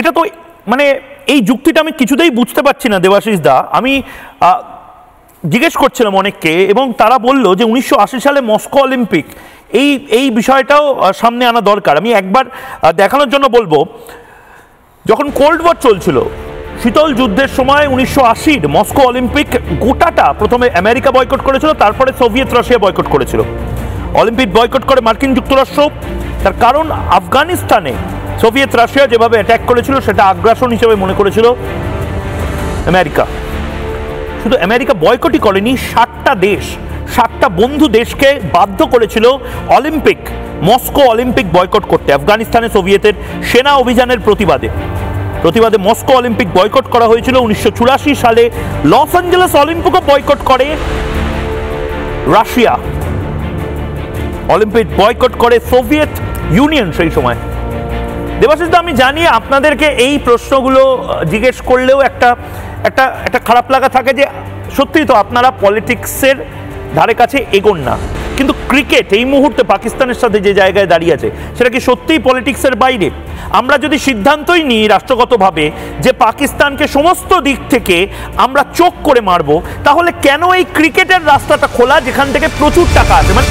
এটা তো মানে এই যুক্তিটা আমি কিছুতেই বুঝতে পারছি না দেবাশিস দা। আমি জিজ্ঞেস করছিলাম অনেককে এবং তারা বলল যে 1980 সালে মস্কো অলিম্পিক এই বিষয়টাও সামনে আনা দরকার। আমি একবার দেখানোর জন্য বলবো, যখন কোল্ড ওয়ার চলছিল, শীতল যুদ্ধের সময় 1980 মস্কো অলিম্পিক গোটাটা প্রথমে আমেরিকা বয়কট করেছিল, তারপরে সোভিয়েত রাশিয়া বয়কট করেছিল। অলিম্পিক বয়কট করে মার্কিন যুক্তরাষ্ট্র, তার কারণ আফগানিস্তানে সোভিয়েত রাশিয়া যেভাবে অ্যাটাক করেছিল সেটা আগ্রাসন হিসেবে মনে করেছিল আমেরিকা। শুধু আমেরিকা বয়কটই করেনি, 60টা দেশ, 60টা বন্ধু দেশকে বাধ্য করেছিল অলিম্পিক, মস্কো অলিম্পিক বয়কট করতে। আফগানিস্তানে সোভিয়েতের সেনা অভিযানের প্রতিবাদে মস্কো অলিম্পিক বয়কট করা হয়েছিল। 1984 সালে লস অ্যাঞ্জেলেস অলিম্পিকও বয়কট করে রাশিয়া। অলিম্পিক বয়কট করে সোভিয়েত ইউনিয়ন সেই সময়। দেবাশিস দা, আমি জানি আপনাদেরকে এই প্রশ্নগুলো জিজ্ঞেস করলেও একটা একটা একটা খারাপ লাগা থাকে যে সত্যিই তো আপনারা পলিটিক্সের ধারে কাছে এগোন না, কিন্তু ক্রিকেট এই মুহূর্তে পাকিস্তানের সাথে যে জায়গায় দাঁড়িয়ে আছে সেটা কি সত্যিই পলিটিক্সের বাইরে? আমরা যদি সিদ্ধান্তই নিই রাষ্ট্রগতভাবে যে পাকিস্তানকে সমস্ত দিক থেকে আমরা চোখ করে মারবো, তাহলে কেন এই ক্রিকেটের রাস্তাটা খোলা যেখান থেকে প্রচুর টাকা আছে? মানে